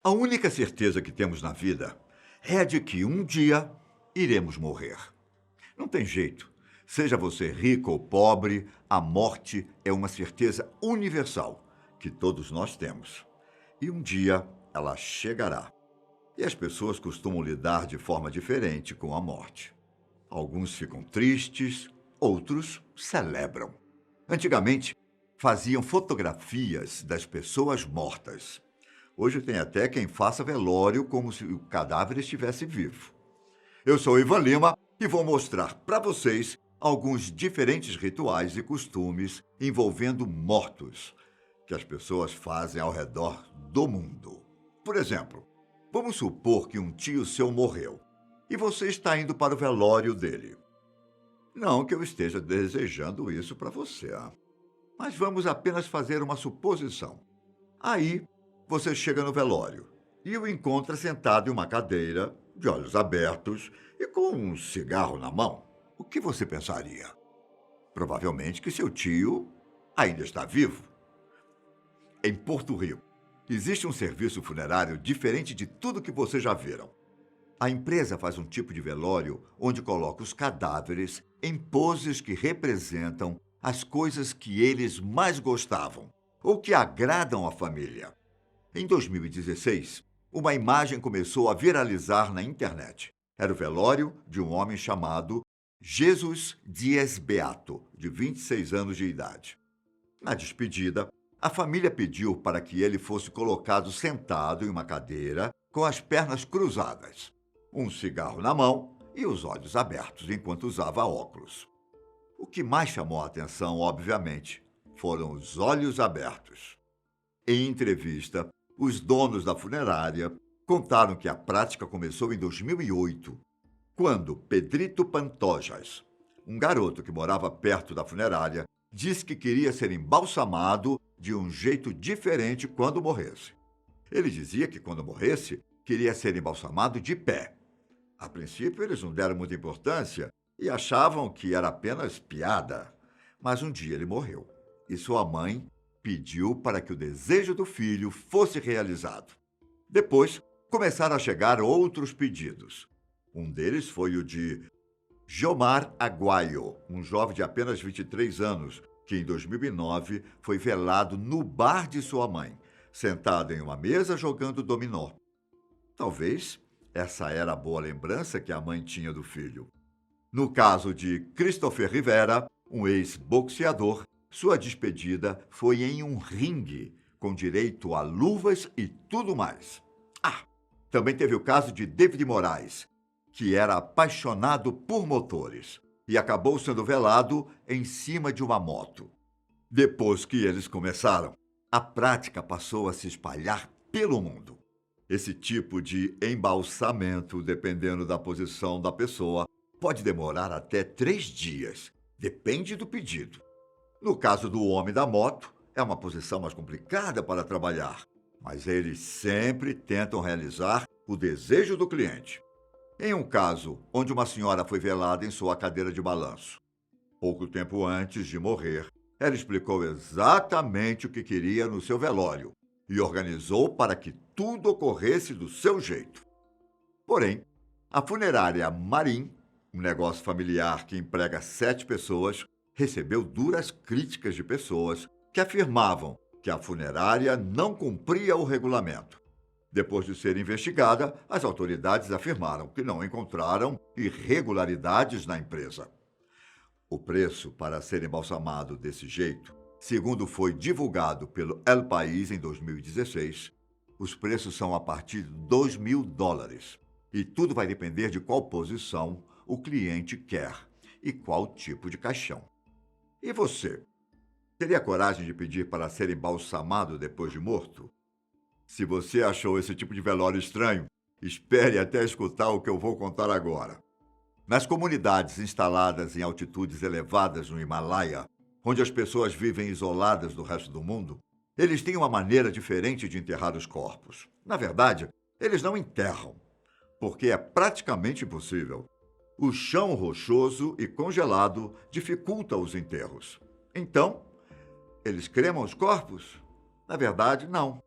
A única certeza que temos na vida é a de que um dia iremos morrer. Não tem jeito. Seja você rico ou pobre, a morte é uma certeza universal que todos nós temos. E um dia ela chegará. E as pessoas costumam lidar de forma diferente com a morte. Alguns ficam tristes, outros celebram. Antigamente, faziam fotografias das pessoas mortas. Hoje tem até quem faça velório como se o cadáver estivesse vivo. Eu sou Ivan Lima e vou mostrar para vocês alguns diferentes rituais e costumes envolvendo mortos que as pessoas fazem ao redor do mundo. Por exemplo, vamos supor que um tio seu morreu e você está indo para o velório dele. Não que eu esteja desejando isso para você, mas vamos apenas fazer uma suposição. Aí, você chega no velório e o encontra sentado em uma cadeira, de olhos abertos e com um cigarro na mão. O que você pensaria? Provavelmente que seu tio ainda está vivo. Em Porto Rico, existe um serviço funerário diferente de tudo que vocês já viram. A empresa faz um tipo de velório onde coloca os cadáveres em poses que representam as coisas que eles mais gostavam ou que agradam à família. Em 2016, uma imagem começou a viralizar na internet. Era o velório de um homem chamado Jesus Dias Beato, de 26 anos de idade. Na despedida, a família pediu para que ele fosse colocado sentado em uma cadeira com as pernas cruzadas, um cigarro na mão e os olhos abertos enquanto usava óculos. O que mais chamou a atenção, obviamente, foram os olhos abertos. Em entrevista, os donos da funerária contaram que a prática começou em 2008, quando Pedrito Pantojas, um garoto que morava perto da funerária, disse que queria ser embalsamado de um jeito diferente quando morresse. Ele dizia que quando morresse, queria ser embalsamado de pé. A princípio, eles não deram muita importância e achavam que era apenas piada. Mas um dia ele morreu e sua mãe pediu para que o desejo do filho fosse realizado. Depois, começaram a chegar outros pedidos. Um deles foi o de Jomar Aguayo, um jovem de apenas 23 anos, que em 2009 foi velado no bar de sua mãe, sentado em uma mesa jogando dominó. Talvez essa era a boa lembrança que a mãe tinha do filho. No caso de Christopher Rivera, um ex-boxeador, sua despedida foi em um ringue, com direito a luvas e tudo mais. Também teve o caso de David Moraes, que era apaixonado por motores e acabou sendo velado em cima de uma moto. Depois que eles começaram, a prática passou a se espalhar pelo mundo. Esse tipo de embalsamento, dependendo da posição da pessoa, pode demorar até 3 dias. Depende do pedido. No caso do homem da moto, é uma posição mais complicada para trabalhar, mas eles sempre tentam realizar o desejo do cliente. Em um caso onde uma senhora foi velada em sua cadeira de balanço, pouco tempo antes de morrer, ela explicou exatamente o que queria no seu velório e organizou para que tudo ocorresse do seu jeito. Porém, a funerária Marim, um negócio familiar que emprega 7 pessoas, recebeu duras críticas de pessoas que afirmavam que a funerária não cumpria o regulamento. Depois de ser investigada, as autoridades afirmaram que não encontraram irregularidades na empresa. O preço para ser embalsamado desse jeito, segundo foi divulgado pelo El País em 2016, os preços são a partir de $2.000. E tudo vai depender de qual posição o cliente quer e qual tipo de caixão. E você? Teria coragem de pedir para ser embalsamado depois de morto? Se você achou esse tipo de velório estranho, espere até escutar o que eu vou contar agora. Nas comunidades instaladas em altitudes elevadas no Himalaia, onde as pessoas vivem isoladas do resto do mundo, eles têm uma maneira diferente de enterrar os corpos. Na verdade, eles não enterram, porque é praticamente impossível. O chão rochoso e congelado dificulta os enterros. Então, eles cremam os corpos? Na verdade, não.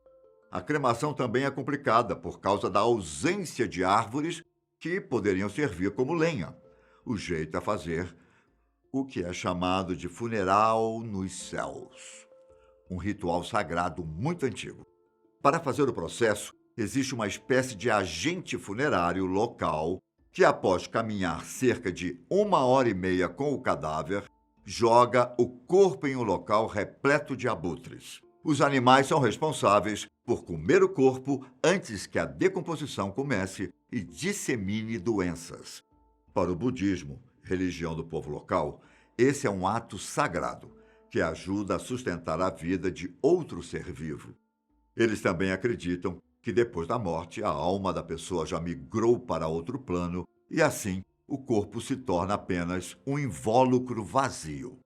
A cremação também é complicada por causa da ausência de árvores que poderiam servir como lenha. O jeito é fazer o que é chamado de funeral nos céus, um ritual sagrado muito antigo. Para fazer o processo, existe uma espécie de agente funerário local que, após caminhar cerca de 1 hora e meia com o cadáver, joga o corpo em um local repleto de abutres. Os animais são responsáveis por comer o corpo antes que a decomposição comece e dissemine doenças. Para o budismo, religião do povo local, esse é um ato sagrado que ajuda a sustentar a vida de outro ser vivo. Eles também acreditam que depois da morte a alma da pessoa já migrou para outro plano e assim o corpo se torna apenas um invólucro vazio.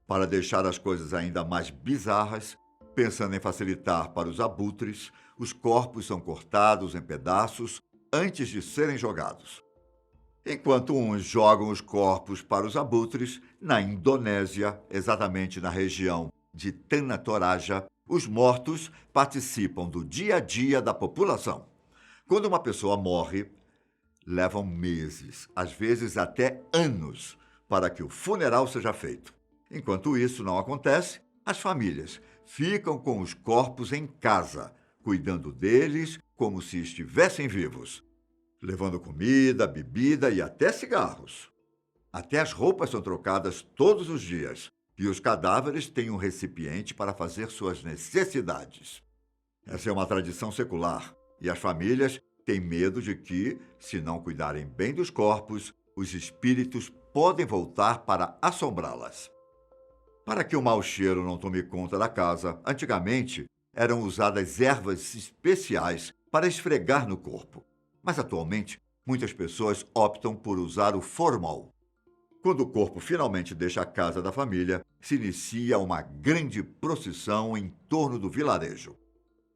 Para deixar as coisas ainda mais bizarras, pensando em facilitar para os abutres, os corpos são cortados em pedaços antes de serem jogados. Enquanto uns jogam os corpos para os abutres, na Indonésia, exatamente na região de Tanah Toraja, os mortos participam do dia a dia da população. Quando uma pessoa morre, levam meses, às vezes até anos, para que o funeral seja feito. Enquanto isso não acontece, as famílias ficam com os corpos em casa, cuidando deles como se estivessem vivos, levando comida, bebida e até cigarros. Até as roupas são trocadas todos os dias e os cadáveres têm um recipiente para fazer suas necessidades. Essa é uma tradição secular e as famílias têm medo de que, se não cuidarem bem dos corpos, os espíritos podem voltar para assombrá-las. Para que o mau cheiro não tome conta da casa, antigamente eram usadas ervas especiais para esfregar no corpo. Mas atualmente, muitas pessoas optam por usar o formol. Quando o corpo finalmente deixa a casa da família, se inicia uma grande procissão em torno do vilarejo.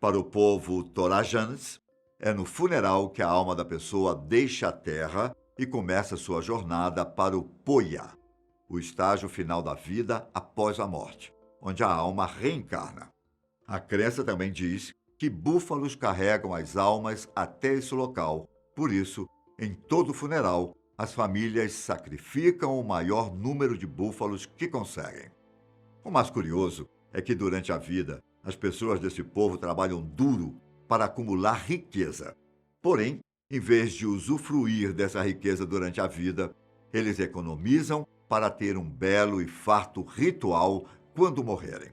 Para o povo Torajans, é no funeral que a alma da pessoa deixa a terra e começa sua jornada para o Poya, o estágio final da vida após a morte, onde a alma reencarna. A crença também diz que búfalos carregam as almas até esse local. Por isso, em todo funeral, as famílias sacrificam o maior número de búfalos que conseguem. O mais curioso é que, durante a vida, as pessoas desse povo trabalham duro para acumular riqueza. Porém, em vez de usufruir dessa riqueza durante a vida, eles economizam para ter um belo e farto ritual quando morrerem.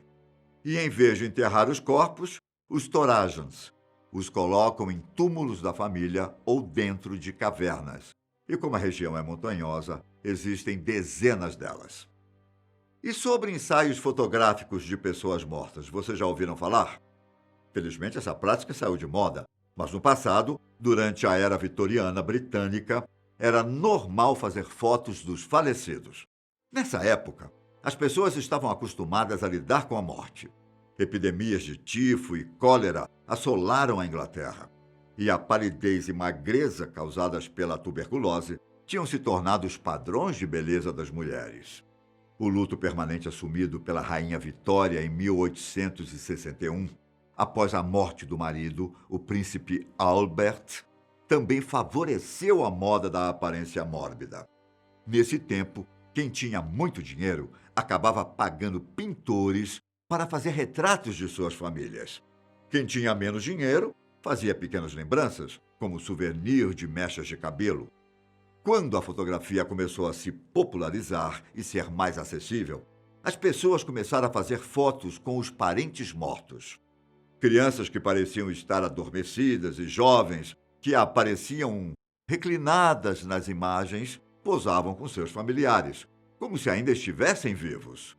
E, em vez de enterrar os corpos, os Torajans os colocam em túmulos da família ou dentro de cavernas. E como a região é montanhosa, existem dezenas delas. E sobre ensaios fotográficos de pessoas mortas, vocês já ouviram falar? Felizmente, essa prática saiu de moda, mas no passado, durante a era vitoriana britânica, era normal fazer fotos dos falecidos. Nessa época, as pessoas estavam acostumadas a lidar com a morte. Epidemias de tifo e cólera assolaram a Inglaterra, e a palidez e magreza causadas pela tuberculose tinham se tornado os padrões de beleza das mulheres. O luto permanente assumido pela rainha Vitória em 1861, após a morte do marido, o príncipe Albert, também favoreceu a moda da aparência mórbida. Nesse tempo, quem tinha muito dinheiro acabava pagando pintores para fazer retratos de suas famílias. Quem tinha menos dinheiro fazia pequenas lembranças, como souvenir de mechas de cabelo. Quando a fotografia começou a se popularizar e ser mais acessível, as pessoas começaram a fazer fotos com os parentes mortos. Crianças que pareciam estar adormecidas e jovens que apareciam reclinadas nas imagens posavam com seus familiares, como se ainda estivessem vivos.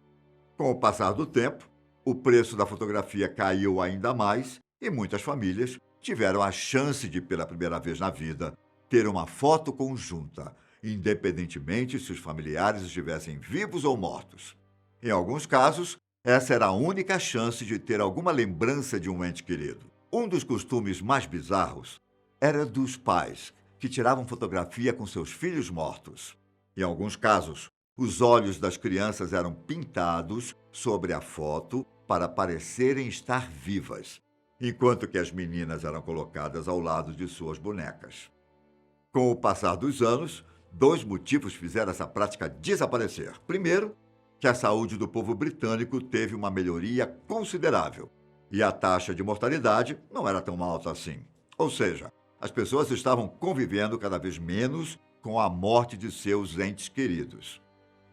Com o passar do tempo, o preço da fotografia caiu ainda mais e muitas famílias tiveram a chance de, pela primeira vez na vida, ter uma foto conjunta, independentemente se os familiares estivessem vivos ou mortos. Em alguns casos, essa era a única chance de ter alguma lembrança de um ente querido. Um dos costumes mais bizarros era dos pais, que tiravam fotografia com seus filhos mortos. Em alguns casos, os olhos das crianças eram pintados sobre a foto para parecerem estar vivas. enquanto que as meninas eram colocadas ao lado de suas bonecas. Com o passar dos anos, dois motivos fizeram essa prática desaparecer. Primeiro, que a saúde do povo britânico teve uma melhoria considerável e a taxa de mortalidade não era tão alta assim. Ou seja, as pessoas estavam convivendo cada vez menos com a morte de seus entes queridos.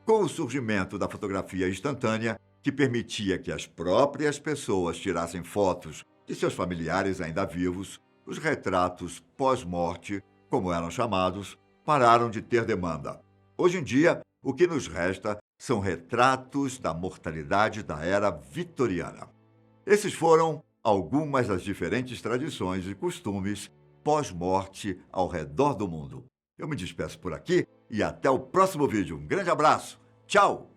Com o surgimento da fotografia instantânea, que permitia que as próprias pessoas tirassem fotos de seus familiares ainda vivos, os retratos pós-morte, como eram chamados, pararam de ter demanda. Hoje em dia, o que nos resta são retratos da mortalidade da era vitoriana. Esses foram algumas das diferentes tradições e costumes pós-morte ao redor do mundo. Eu me despeço por aqui e até o próximo vídeo. Um grande abraço. Tchau!